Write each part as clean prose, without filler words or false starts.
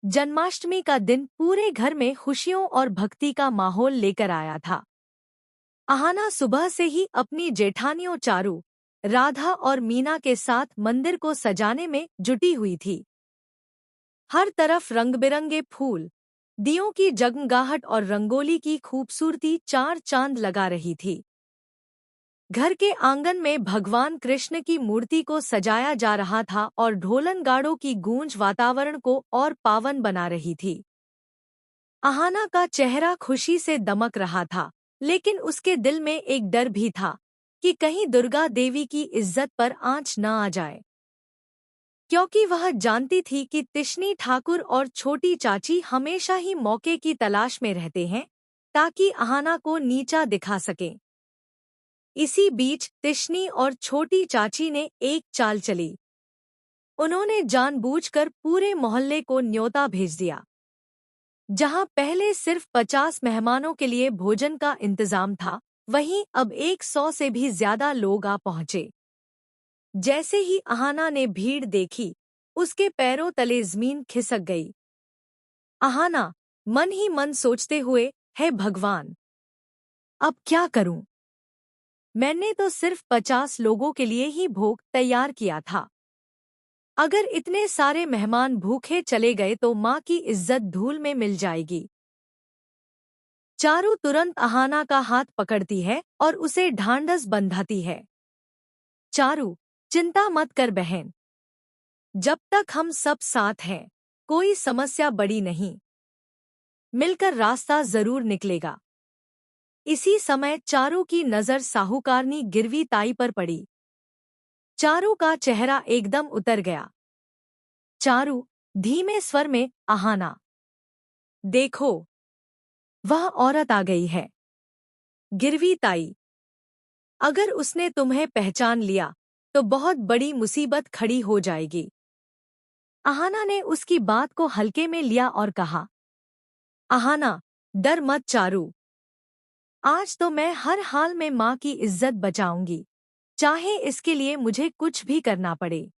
जन्माष्टमी का दिन पूरे घर में खुशियों और भक्ति का माहौल लेकर आया था। अहाना सुबह से ही अपनी जेठानियों चारू, राधा और मीना के साथ मंदिर को सजाने में जुटी हुई थी। हर तरफ रंग-बिरंगे फूल, दियों की जगमगाहट और रंगोली की खूबसूरती चार चांद लगा रही थी। घर के आंगन में भगवान कृष्ण की मूर्ति को सजाया जा रहा था और ढोलन गाड़ों की गूंज वातावरण को और पावन बना रही थी। अहाना का चेहरा खुशी से दमक रहा था, लेकिन उसके दिल में एक डर भी था कि कहीं दुर्गा देवी की इज्जत पर आंच न आ जाए, क्योंकि वह जानती थी कि तिशनी ठाकुर और छोटी चाची हमेशा ही मौके की तलाश में रहते हैं ताकि अहाना को नीचा दिखा सकें। इसी बीच तिशनी और छोटी चाची ने एक चाल चली। उन्होंने जानबूझकर पूरे मोहल्ले को न्योता भेज दिया। जहां पहले सिर्फ 50 मेहमानों के लिए भोजन का इंतजाम था, वहीं अब 100 से भी ज्यादा लोग आ पहुंचे। जैसे ही अहाना ने भीड़ देखी, उसके पैरों तले जमीन खिसक गई। अहाना मन ही मन सोचते हुए, हे भगवान, अब क्या करूं? मैंने तो सिर्फ 50 लोगों के लिए ही भोग तैयार किया था। अगर इतने सारे मेहमान भूखे चले गए तो माँ की इज्जत धूल में मिल जाएगी। चारू तुरंत अहाना का हाथ पकड़ती है और उसे ढांढस बंधाती है। चारू, चिंता मत कर बहन। जब तक हम सब साथ हैं, कोई समस्या बड़ी नहीं। मिलकर रास्ता जरूर निकलेगा। इसी समय चारू की नजर साहूकारनी गिरवी ताई पर पड़ी। चारू का चेहरा एकदम उतर गया। चारू, धीमे स्वर में, अहाना, देखो, वह औरत आ गई है। गिरवी ताई, अगर उसने तुम्हें पहचान लिया तो बहुत बड़ी मुसीबत खड़ी हो जाएगी। अहाना ने उसकी बात को हल्के में लिया और कहा, अहाना, डर मत चारू। आज तो मैं हर हाल में माँ की इज्जत बचाऊंगी, चाहे इसके लिए मुझे कुछ भी करना पड़े।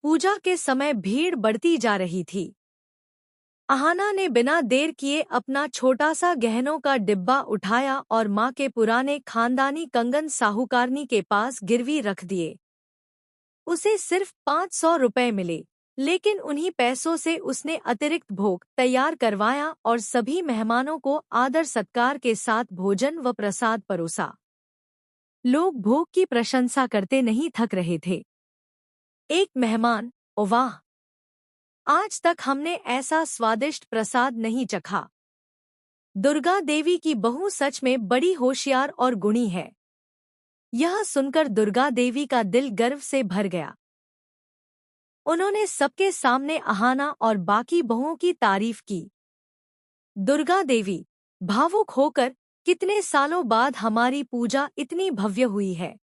पूजा के समय भीड़ बढ़ती जा रही थी। अहाना ने बिना देर किए अपना छोटा सा गहनों का डिब्बा उठाया और माँ के पुराने खानदानी कंगन साहूकारनी के पास गिरवी रख दिए। उसे सिर्फ 500 रुपए मिले, लेकिन उन्हीं पैसों से उसने अतिरिक्त भोग तैयार करवाया और सभी मेहमानों को आदर सत्कार के साथ भोजन व प्रसाद परोसा। लोग भोग की प्रशंसा करते नहीं थक रहे थे। एक मेहमान, ओ वाह! आज तक हमने ऐसा स्वादिष्ट प्रसाद नहीं चखा। दुर्गा देवी की बहू सच में बड़ी होशियार और गुणी है। यह सुनकर दुर्गा देवी का दिल गर्व से भर गया। उन्होंने सबके सामने अहाना और बाकी बहुओं की तारीफ की। दुर्गा देवी, भावुक होकर, कितने सालों बाद हमारी पूजा इतनी भव्य हुई है।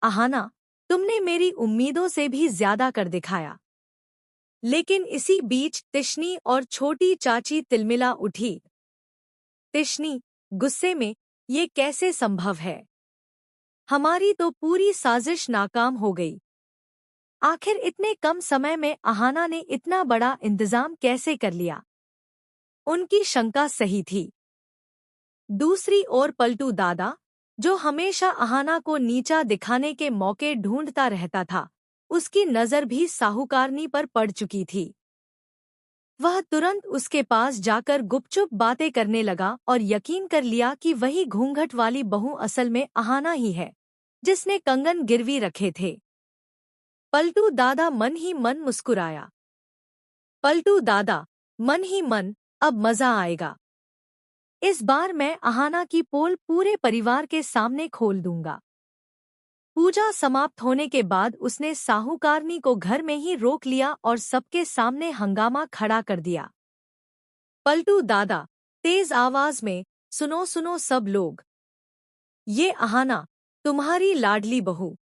अहाना, तुमने मेरी उम्मीदों से भी ज्यादा कर दिखाया। लेकिन इसी बीच तिशनी और छोटी चाची तिलमिला उठी। तिशनी, गुस्से में, ये कैसे संभव है? हमारी तो पूरी साजिश नाकाम हो गई। आखिर इतने कम समय में अहाना ने इतना बड़ा इंतजाम कैसे कर लिया? उनकी शंका सही थी। दूसरी ओर पलटू दादा, जो हमेशा अहाना को नीचा दिखाने के मौके ढूंढता रहता था, उसकी नजर भी साहूकारनी पर पड़ चुकी थी। वह तुरंत उसके पास जाकर गुपचुप बातें करने लगा और यकीन कर लिया कि वही घूंघट वाली बहू असल में अहाना ही है, जिसने कंगन गिरवी रखे थे। पलटू दादा मन ही मन मुस्कुराया। पलटू दादा, मन ही मन, अब मजा आएगा। इस बार मैं अहाना की पोल पूरे परिवार के सामने खोल दूंगा। पूजा समाप्त होने के बाद उसने साहूकारनी को घर में ही रोक लिया और सबके सामने हंगामा खड़ा कर दिया। पलटू दादा, तेज आवाज में, सुनो सुनो सब लोग। ये अहाना, तुम्हारी लाडली बहू,